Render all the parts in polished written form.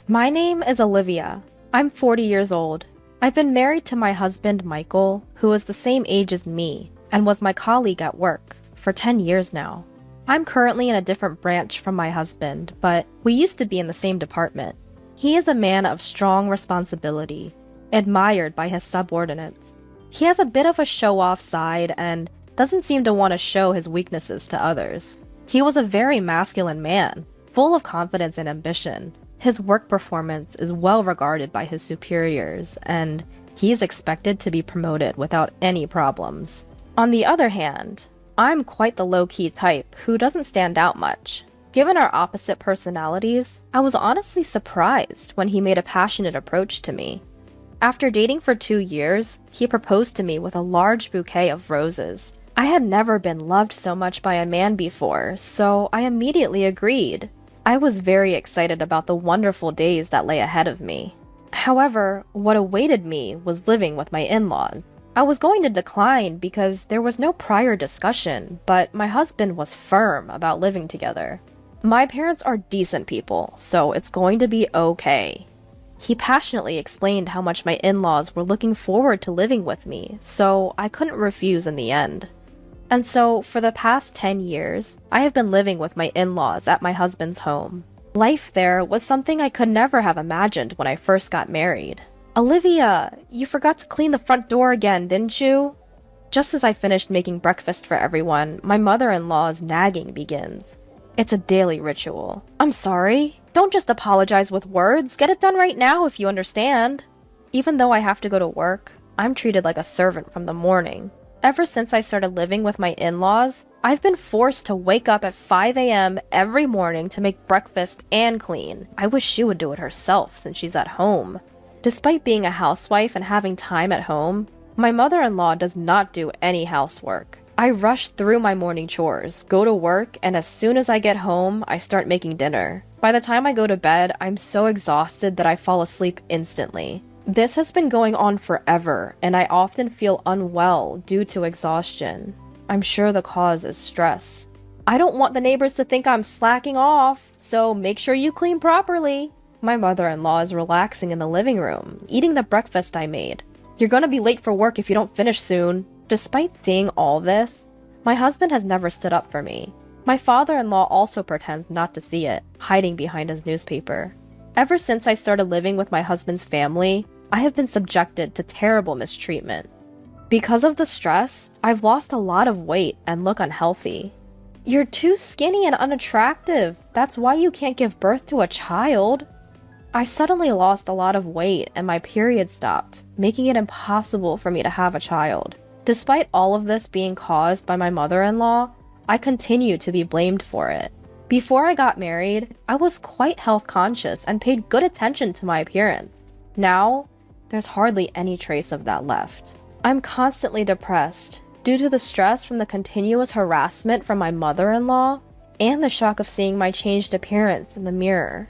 My name is Olivia. I'm 40 years old. I've been married to my husband, Michael, who is the same age as me and was my colleague at work for 10 years now. I'm currently in a different branch from my husband, but we used to be in the same department. He is a man of strong responsibility, admired by his subordinates. He has a bit of a show-off side and doesn't seem to want to show his weaknesses to others. He was a very masculine man, full of confidence and ambition. His work performance is well regarded by his superiors, and he is expected to be promoted without any problems. On the other hand, I'm quite the low-key type who doesn't stand out much. Given our opposite personalities, I was honestly surprised when he made a passionate approach to me. After dating for 2 years, he proposed to me with a large bouquet of roses. I had never been loved so much by a man before, so I immediately agreed. I was very excited about the wonderful days that lay ahead of me. However, what awaited me was living with my in-laws. I was going to decline because there was no prior discussion, but my husband was firm about living together. My parents are decent people, so it's going to be okay. He passionately explained how much my in-laws were looking forward to living with me, so I couldn't refuse in the end. And so, for the past 10 years, I have been living with my in-laws at my husband's home. Life there was something I could never have imagined when I first got married. Olivia, you forgot to clean the front door again, didn't you? Just as I finished making breakfast for everyone, my mother-in-law's nagging begins. It's a daily ritual. I'm sorry. Don't just apologize with words. Get it done right now if you understand. Even though I have to go to work, I'm treated like a servant from the morning. Ever since I started living with my in-laws, I've been forced to wake up at 5 a.m. every morning to make breakfast and clean. I wish she would do it herself since she's at home. Despite being a housewife and having time at home, my mother-in-law does not do any housework. I rush through my morning chores, go to work, and as soon as I get home, I start making dinner. By the time I go to bed, I'm so exhausted that I fall asleep instantly. This has been going on forever, and I often feel unwell due to exhaustion. I'm sure the cause is stress. I don't want the neighbors to think I'm slacking off, so make sure you clean properly. My mother-in-law is relaxing in the living room, eating the breakfast I made. You're gonna be late for work if you don't finish soon. Despite seeing all this, my husband has never stood up for me. My father-in-law also pretends not to see it, hiding behind his newspaper. Ever since I started living with my husband's family, I have been subjected to terrible mistreatment. Because of the stress, I've lost a lot of weight and look unhealthy. You're too skinny and unattractive. That's why you can't give birth to a child. I suddenly lost a lot of weight and my period stopped, making it impossible for me to have a child. Despite all of this being caused by my mother-in-law, I continue to be blamed for it. Before I got married, I was quite health conscious and paid good attention to my appearance. Now, there's hardly any trace of that left. I'm constantly depressed due to the stress from the continuous harassment from my mother-in-law and the shock of seeing my changed appearance in the mirror.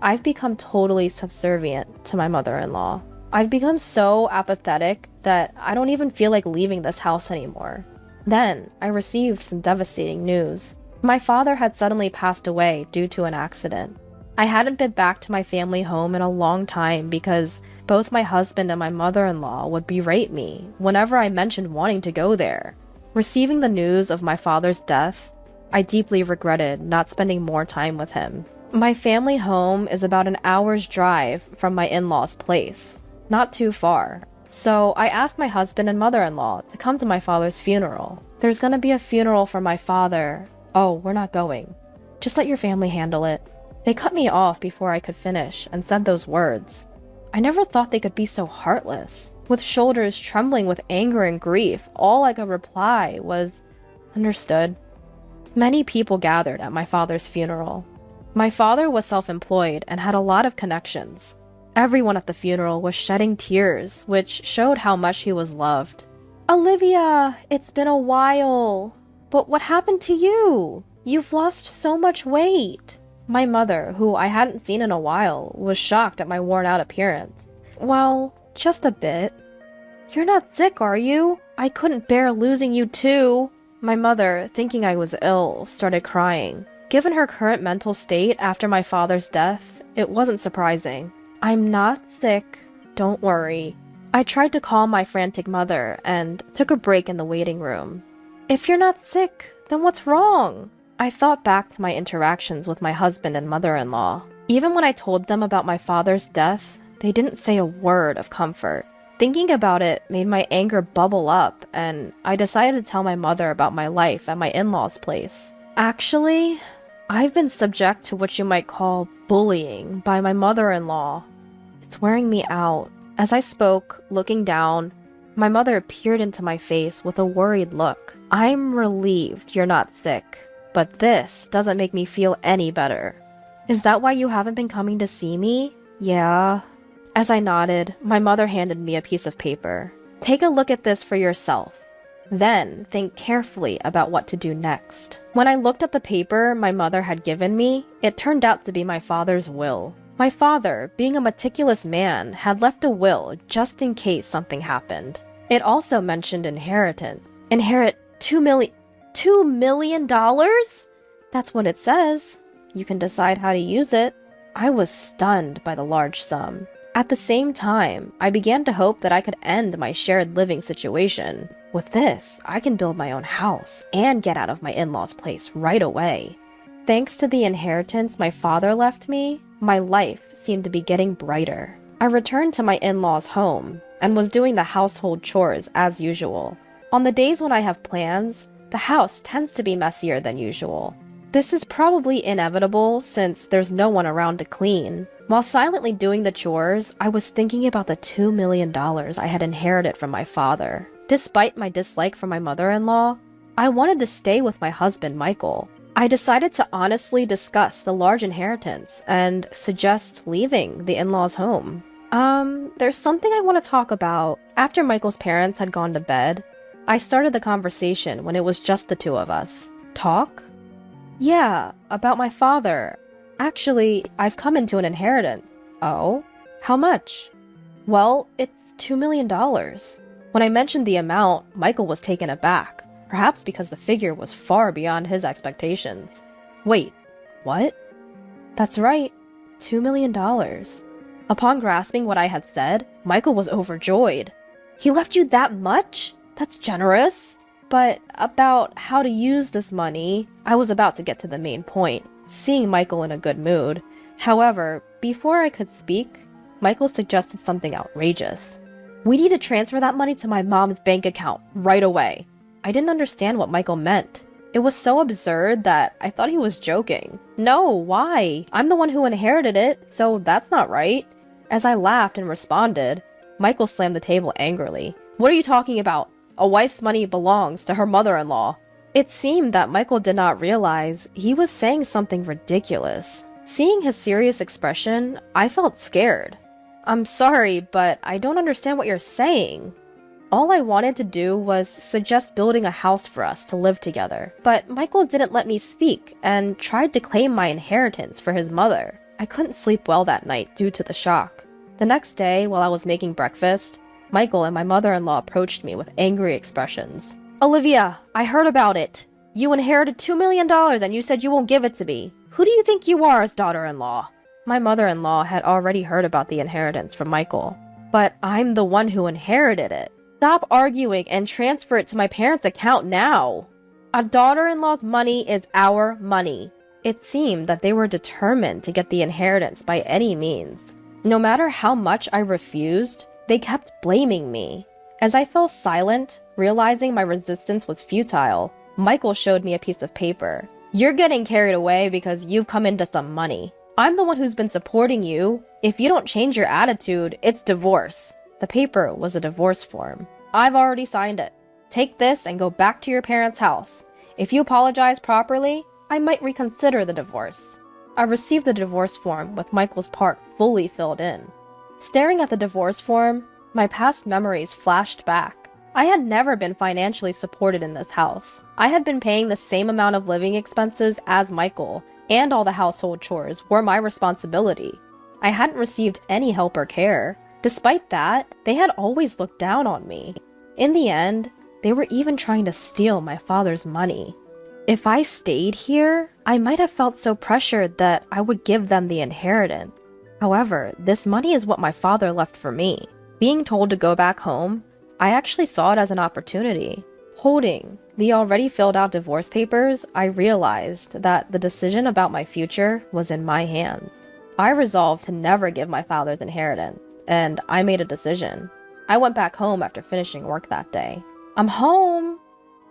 I've become totally subservient to my mother-in-law. I've become so apathetic that I don't even feel like leaving this house anymore. Then, I received some devastating news. My father had suddenly passed away due to an accident. I hadn't been back to my family home in a long time because both my husband and my mother-in-law would berate me whenever I mentioned wanting to go there. Receiving the news of my father's death, I deeply regretted not spending more time with him. My family home is about an hour's drive from my in-laws' place, not too far. So I asked my husband and mother-in-law to come to my father's funeral. There's gonna be a funeral for my father. Oh, we're not going. Just let your family handle it. They cut me off before I could finish and said those words. I never thought they could be so heartless. With shoulders trembling with anger and grief, all I could reply was, "Understood." Many people gathered at my father's funeral. My father was self-employed and had a lot of connections. Everyone at the funeral was shedding tears, which showed how much he was loved. "Olivia, it's been a while. But what happened to you? You've lost so much weight." My mother, who I hadn't seen in a while, was shocked at my worn-out appearance. "Well, just a bit." "You're not sick, are you? I couldn't bear losing you too." My mother, thinking I was ill, started crying. Given her current mental state after my father's death, it wasn't surprising. "I'm not sick, don't worry." I tried to calm my frantic mother and took a break in the waiting room. "If you're not sick, then what's wrong?" I thought back to my interactions with my husband and mother-in-law. Even when I told them about my father's death, they didn't say a word of comfort. Thinking about it made my anger bubble up, and I decided to tell my mother about my life at my in-laws' place. "Actually, I've been subject to what you might call bullying by my mother-in-law. It's wearing me out." As I spoke, looking down, my mother peered into my face with a worried look. "I'm relieved you're not sick, but this doesn't make me feel any better." "Is that why you haven't been coming to see me?" "Yeah." As I nodded, my mother handed me a piece of paper. "Take a look at this for yourself. Then think carefully about what to do next." When I looked at the paper my mother had given me, it turned out to be my father's will. My father, being a meticulous man, had left a will just in case something happened. It also mentioned inheritance. Inherit $2 million? That's what it says. You can decide how to use it. I was stunned by the large sum. At the same time, I began to hope that I could end my shared living situation. With this, I can build my own house and get out of my in-laws' place right away. Thanks to the inheritance my father left me, my life seemed to be getting brighter. I returned to my in-laws' home and was doing the household chores as usual. On the days when I have plans, the house tends to be messier than usual. This is probably inevitable since there's no one around to clean. While silently doing the chores, I was thinking about the $2 million I had inherited from my father. Despite my dislike for my mother-in-law, I wanted to stay with my husband, Michael. I decided to honestly discuss the large inheritance and suggest leaving the in-laws' home. There's something I want to talk about. After Michael's parents had gone to bed, I started the conversation when it was just the two of us. Talk? "Yeah, about my father. Actually, I've come into an inheritance." "Oh? How much?" "Well, it's $2 million. When I mentioned the amount, Michael was taken aback, perhaps because the figure was far beyond his expectations. "Wait, what?" "That's right, $2 million. Upon grasping what I had said, Michael was overjoyed. "He left you that much? That's generous." But about how to use this money, I was about to get to the main point, seeing Michael in a good mood. However, before I could speak, Michael suggested something outrageous. "We need to transfer that money to my mom's bank account right away." I didn't understand what Michael meant. It was so absurd that I thought he was joking. "No, why? I'm the one who inherited it, so that's not right." As I laughed and responded, Michael slammed the table angrily. "What are you talking about? A wife's money belongs to her mother-in-law." It seemed that Michael did not realize he was saying something ridiculous. Seeing his serious expression, I felt scared. "I'm sorry, but I don't understand what you're saying." All I wanted to do was suggest building a house for us to live together. But Michael didn't let me speak and tried to claim my inheritance for his mother. I couldn't sleep well that night due to the shock. The next day, while I was making breakfast, Michael and my mother-in-law approached me with angry expressions. "Olivia, I heard about it. You inherited $2 million and you said you won't give it to me. Who do you think you are as daughter-in-law?" My mother-in-law had already heard about the inheritance from Michael. "But I'm the one who inherited it. Stop arguing and transfer it to my parents' account now. A daughter-in-law's money is our money." It seemed that they were determined to get the inheritance by any means. No matter how much I refused, they kept blaming me. As I fell silent, realizing my resistance was futile, Michael showed me a piece of paper. "You're getting carried away because you've come into some money. I'm the one who's been supporting you. If you don't change your attitude, it's divorce." The paper was a divorce form. "I've already signed it. Take this and go back to your parents' house. If you apologize properly, I might reconsider the divorce." I received the divorce form with Michael's part fully filled in. Staring at the divorce form, my past memories flashed back. I had never been financially supported in this house. I had been paying the same amount of living expenses as Michael, and all the household chores were my responsibility. I hadn't received any help or care. Despite that, they had always looked down on me. In the end, they were even trying to steal my father's money. If I stayed here, I might have felt so pressured that I would give them the inheritance. However, this money is what my father left for me. Being told to go back home, I actually saw it as an opportunity. Holding the already filled out divorce papers, I realized that the decision about my future was in my hands. I resolved to never give my father's inheritance, and I made a decision. I went back home after finishing work that day. I'm home!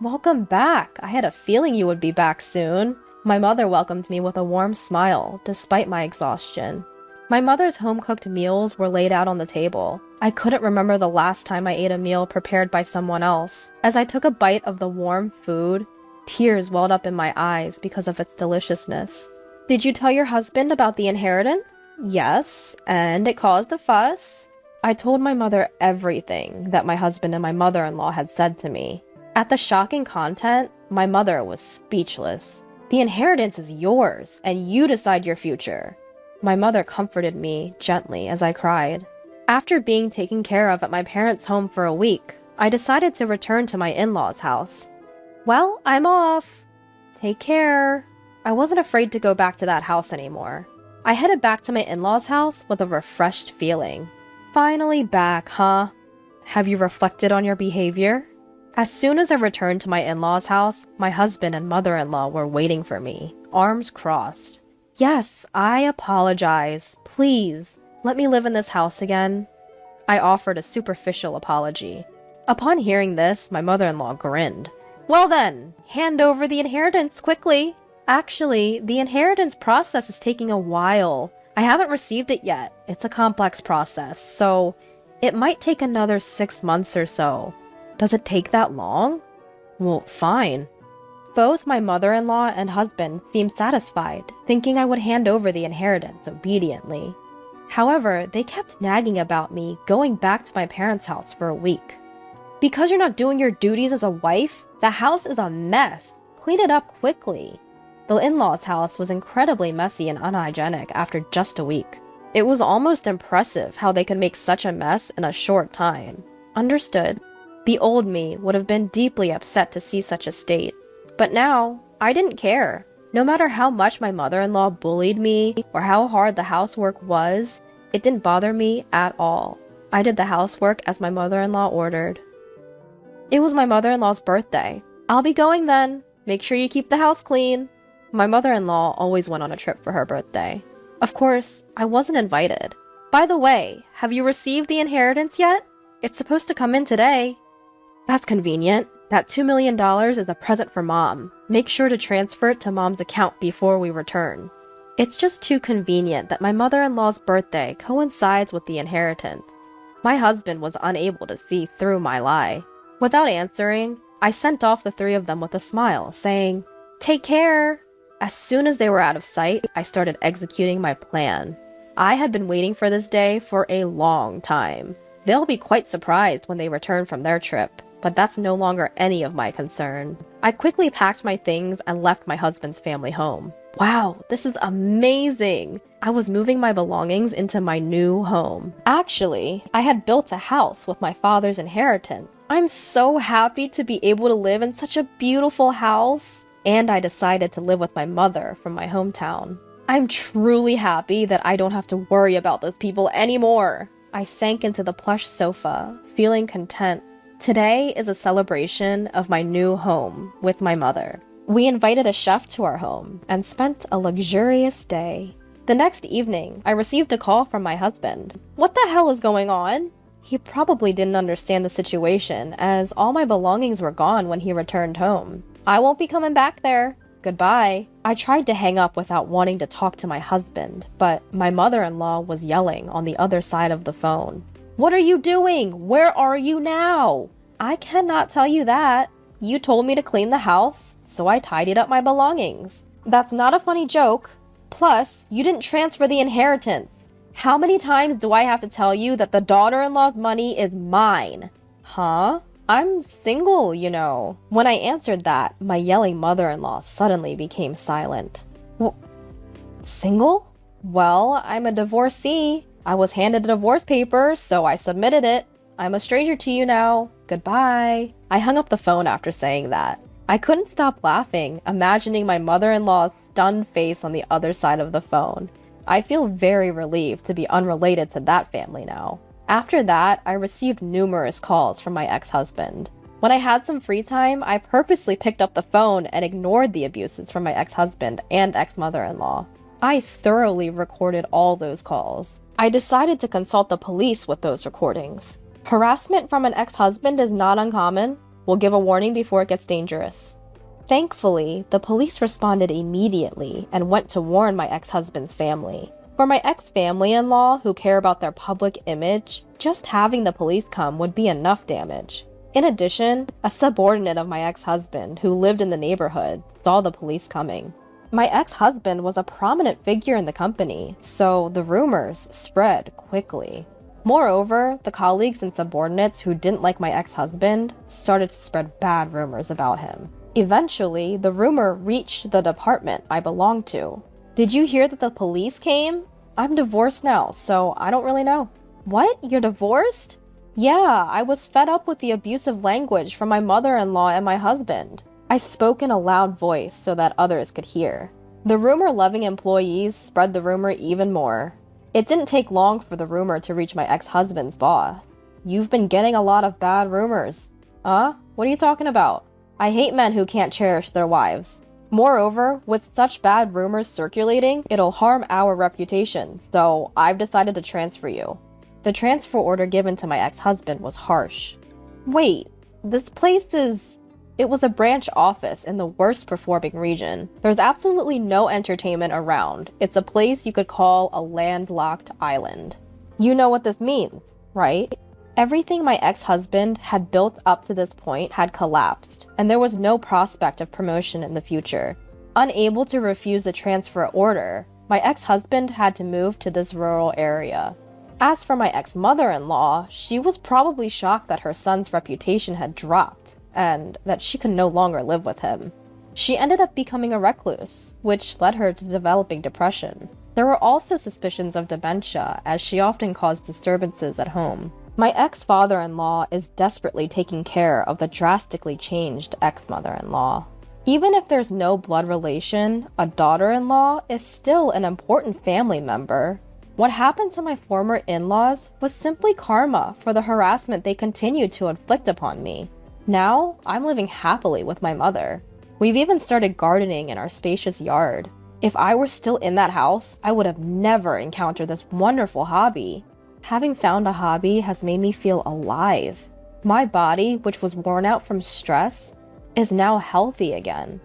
Welcome back. I had a feeling you would be back soon. My mother welcomed me with a warm smile, despite my exhaustion. My mother's home-cooked meals were laid out on the table. I couldn't remember the last time I ate a meal prepared by someone else. As I took a bite of the warm food, tears welled up in my eyes because of its deliciousness. Did you tell your husband about the inheritance? Yes, and it caused a fuss. I told my mother everything that my husband and my mother-in-law had said to me. At the shocking content, my mother was speechless. The inheritance is yours, and you decide your future. My mother comforted me gently as I cried. After being taken care of at my parents' home for a week, I decided to return to my in-laws' house. Well, I'm off. Take care. I wasn't afraid to go back to that house anymore. I headed back to my in-laws' house with a refreshed feeling. Finally back, huh? Have you reflected on your behavior? As soon as I returned to my in-laws' house, my husband and mother-in-law were waiting for me, arms crossed. Yes, I apologize. Please, let me live in this house again. I offered a superficial apology. Upon hearing this, my mother-in-law grinned. Well then, hand over the inheritance quickly. Actually, the inheritance process is taking a while. I haven't received it yet. It's a complex process, so it might take another 6 months or so. Does it take that long? Well, fine. Both my mother-in-law and husband seemed satisfied, thinking I would hand over the inheritance obediently. However, they kept nagging about me going back to my parents' house for a week. Because you're not doing your duties as a wife, the house is a mess. Clean it up quickly. The in-laws' house was incredibly messy and unhygienic after just a week. It was almost impressive how they could make such a mess in a short time. Understood. The old me would have been deeply upset to see such a state. But now, I didn't care. No matter how much my mother-in-law bullied me or how hard the housework was, it didn't bother me at all. I did the housework as my mother-in-law ordered. It was my mother-in-law's birthday. I'll be going then. Make sure you keep the house clean. My mother-in-law always went on a trip for her birthday. Of course, I wasn't invited. By the way, have you received the inheritance yet? It's supposed to come in today. That's convenient. That $2 million is a present for Mom. Make sure to transfer it to Mom's account before we return. It's just too convenient that my mother-in-law's birthday coincides with the inheritance. My husband was unable to see through my lie. Without answering, I sent off the three of them with a smile, saying, "Take care." As soon as they were out of sight, I started executing my plan. I had been waiting for this day for a long time. They'll be quite surprised when they return from their trip. But that's no longer any of my concern. I quickly packed my things and left my husband's family home. Wow, this is amazing! I was moving my belongings into my new home. Actually, I had built a house with my father's inheritance. I'm so happy to be able to live in such a beautiful house. And I decided to live with my mother from my hometown. I'm truly happy that I don't have to worry about those people anymore. I sank into the plush sofa, feeling content. Today is a celebration of my new home with my mother. We invited a chef to our home and spent a luxurious day. The next evening, I received a call from my husband. What the hell is going on? He probably didn't understand the situation, as all my belongings were gone when he returned home. I won't be coming back there. Goodbye. I tried to hang up without wanting to talk to my husband, but my mother-in-law was yelling on the other side of the phone. What are you doing? Where are you now? I cannot tell you that. You told me to clean the house, so I tidied up my belongings. That's not a funny joke. Plus, you didn't transfer the inheritance. How many times do I have to tell you that the daughter-in-law's money is mine? Huh? I'm single, you know. When I answered that, my yelling mother-in-law suddenly became silent. Single? Well, I'm a divorcee. I was handed a divorce paper, so I submitted it. I'm a stranger to you now. Goodbye. I hung up the phone after saying that. I couldn't stop laughing, imagining my mother-in-law's stunned face on the other side of the phone. I feel very relieved to be unrelated to that family now. After that, I received numerous calls from my ex-husband. When I had some free time, I purposely picked up the phone and ignored the abuses from my ex-husband and ex-mother-in-law. I thoroughly recorded all those calls. I decided to consult the police with those recordings. Harassment from an ex-husband is not uncommon. We'll give a warning before it gets dangerous. Thankfully, the police responded immediately and went to warn my ex-husband's family. For my ex-family-in-law who care about their public image, just having the police come would be enough damage. In addition, a subordinate of my ex-husband who lived in the neighborhood saw the police coming. My ex-husband was a prominent figure in the company, so the rumors spread quickly. Moreover, the colleagues and subordinates who didn't like my ex-husband started to spread bad rumors about him. Eventually, the rumor reached the department I belonged to. Did you hear that the police came? I'm divorced now, so I don't really know. What? You're divorced? Yeah, I was fed up with the abusive language from my mother-in-law and my husband. I spoke in a loud voice so that others could hear. The rumor-loving employees spread the rumor even more. It didn't take long for the rumor to reach my ex-husband's boss. You've been getting a lot of bad rumors. Huh? What are you talking about? I hate men who can't cherish their wives. Moreover, with such bad rumors circulating, it'll harm our reputation, so I've decided to transfer you. The transfer order given to my ex-husband was harsh. Wait, this place is... It was a branch office in the worst performing region. There's absolutely no entertainment around. It's a place you could call a landlocked island. You know what this means, right? Everything my ex-husband had built up to this point had collapsed, and there was no prospect of promotion in the future. Unable to refuse the transfer order, my ex-husband had to move to this rural area. As for my ex-mother-in-law, she was probably shocked that her son's reputation had dropped, and that she could no longer live with him. She ended up becoming a recluse, which led her to developing depression. There were also suspicions of dementia, as she often caused disturbances at home. My ex-father-in-law is desperately taking care of the drastically changed ex-mother-in-law. Even if there's no blood relation, a daughter-in-law is still an important family member. What happened to my former in-laws was simply karma for the harassment they continued to inflict upon me. Now, I'm living happily with my mother. We've even started gardening in our spacious yard. If I were still in that house, I would have never encountered this wonderful hobby. Having found a hobby has made me feel alive. My body, which was worn out from stress, is now healthy again.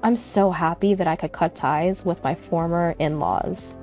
I'm so happy that I could cut ties with my former in-laws.